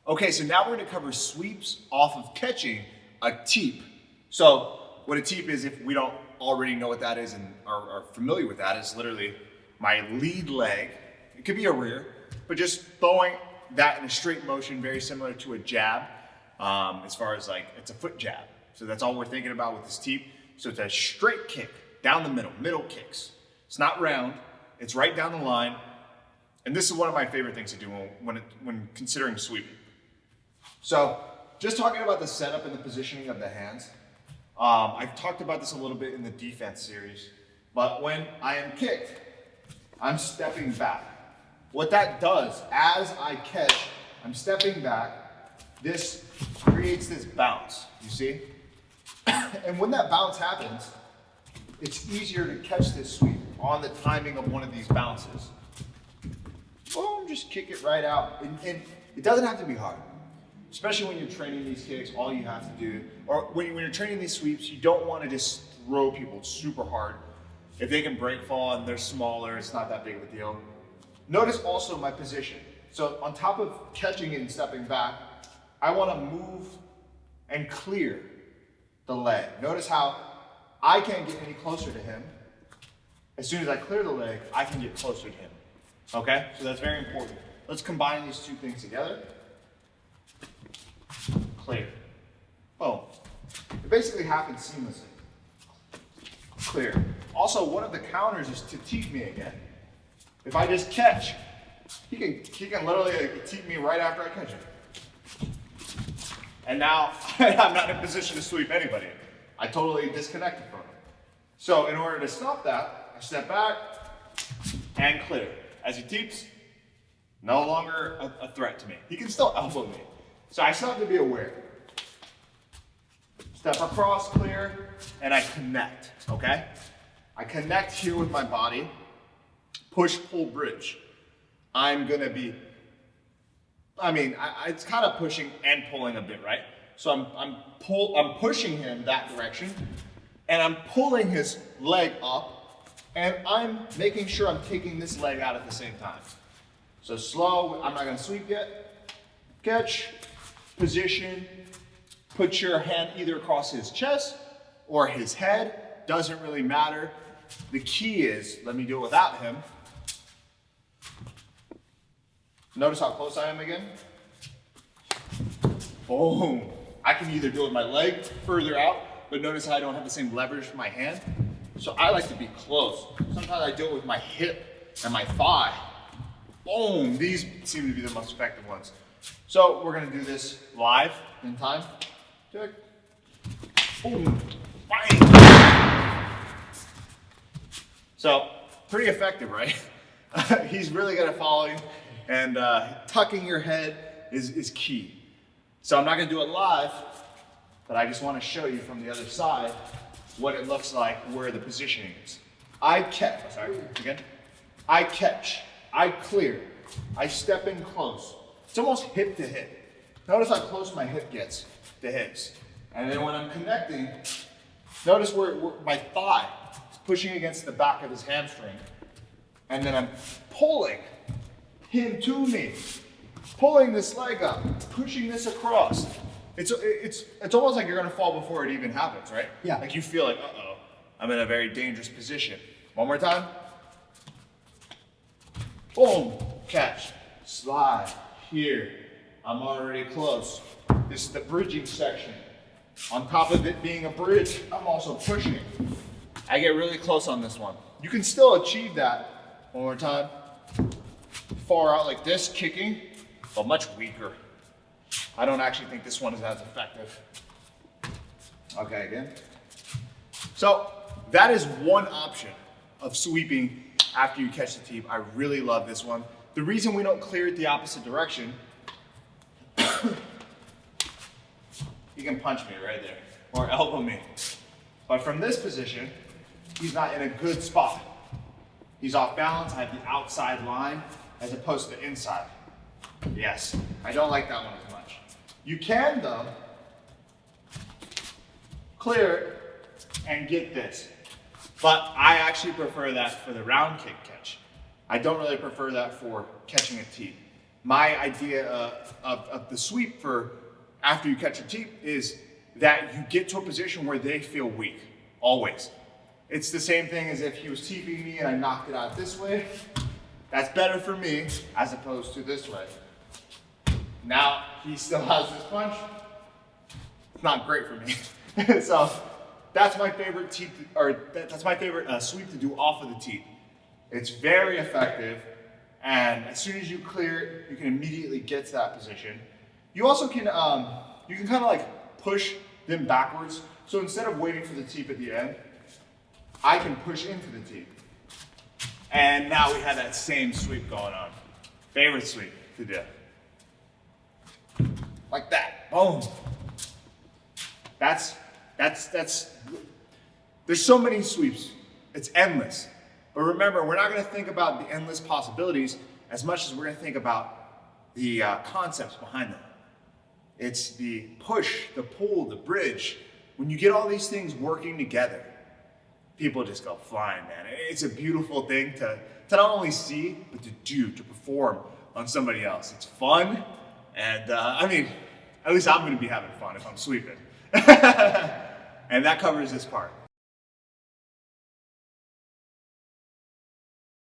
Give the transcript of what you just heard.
Okay, so now we're gonna cover sweeps off of catching a teep. So what a teep is, if we don't already know what that is and are familiar with that, is literally my lead leg. It could be a rear, but just throwing that in a straight motion, very similar to a jab, as far as like, it's a foot jab. So that's all we're thinking about with this teep. So it's a straight kick down the middle kicks. It's not round, it's right down the line. And this is one of my favorite things to do when considering sweeping. So just talking about the setup and the positioning of the hands. I've talked about this a little bit in the defense series, but when I am kicked, I'm stepping back. What that does, as I catch, I'm stepping back, this creates this bounce, you see? And when that bounce happens, it's easier to catch this sweep on the timing of one of these bounces. Boom, just kick it right out. And it doesn't have to be hard. Especially when you're training these kicks, all you have to do, or when you're training these sweeps, you don't want to just throw people super hard. If they can break fall and they're smaller, it's not that big of a deal. Notice also my position. So on top of catching it and stepping back, I want to move and clear the leg. Notice how I can't get any closer to him. As soon as I clear the leg, I can get closer to him. Okay, so that's very important. Let's combine these two things together. Clear. Boom. It basically happens seamlessly. Clear. Also, one of the counters is to teep me again. If I just catch, he can literally teep me right after I catch him. And now I'm not in a position to sweep anybody. I totally disconnected from him. So in order to stop that, I step back and clear. As he teeps, no longer a threat to me. He can still elbow me. So I still have to be aware. Step across, clear, and I connect, okay? I connect here with my body, push, pull, bridge. I'm gonna be, it's kind of pushing and pulling a bit, right? So I'm pushing him that direction, and I'm pulling his leg up, and I'm making sure I'm taking this leg out at the same time. So slow, I'm not gonna sweep yet. Catch, position, put your hand either across his chest or his head, doesn't really matter. The key is, let me do it without him. Notice how close I am again? Boom. I can either do it with my leg further out, but notice how I don't have the same leverage for my hand. So I like to be close. Sometimes I do it with my hip and my thigh. Boom, these seem to be the most effective ones. So we're gonna do this live in time. Check. Boom, bang. So pretty effective, right? He's really gonna follow you, and tucking your head is key. So I'm not gonna do it live, but I just wanna show you from the other side what it looks like, where the positioning is. I catch, I catch, I clear, I step in close. It's almost hip to hip. Notice how close my hip gets to hips. And then when I'm connecting, notice where my thigh is pushing against the back of his hamstring. And then I'm pulling him to me, pulling this leg up, pushing this across. It's almost like you're gonna fall before it even happens, right? Yeah. Like you feel like, uh-oh, I'm in a very dangerous position. One more time. Boom, catch, slide, here. I'm already close. This is the bridging section. On top of it being a bridge, I'm also pushing it. I get really close on this one. You can still achieve that, one more time. Far out like this, kicking, but much weaker. I don't actually think this one is as effective. Okay, again. So that is one option of sweeping after you catch the teep. I really love this one. The reason we don't clear it the opposite direction, he can punch me right there or elbow me. But from this position, he's not in a good spot. He's off balance. I have the outside line as opposed to the inside. Yes, I don't like that one as much. You can, though, clear it and get this. But I actually prefer that for the round kick catch. I don't really prefer that for catching a teep. my idea of the sweep for after you catch a teep is that you get to a position where they feel weak, always. It's the same thing as if he was teeping me and I knocked it out this way. That's better for me as opposed to this way. Now he still has this punch. It's not great for me. So that's my favorite teep, that's my favorite sweep to do off of the teep. It's very effective, and as soon as you clear it, you can immediately get to that position. You also can, you can kind of like push them backwards. So instead of waiting for the teep at the end, I can push into the teep. And now we have that same sweep going on. Favorite sweep to do. Like that, boom. There's so many sweeps, it's endless. But remember, we're not gonna think about the endless possibilities as much as we're gonna think about the concepts behind them. It's the push, the pull, the bridge. When you get all these things working together, people just go flying, man. It's a beautiful thing to not only see, but to do, to perform on somebody else. It's fun, and I mean, at least I'm gonna be having fun if I'm sweeping. And that covers this part.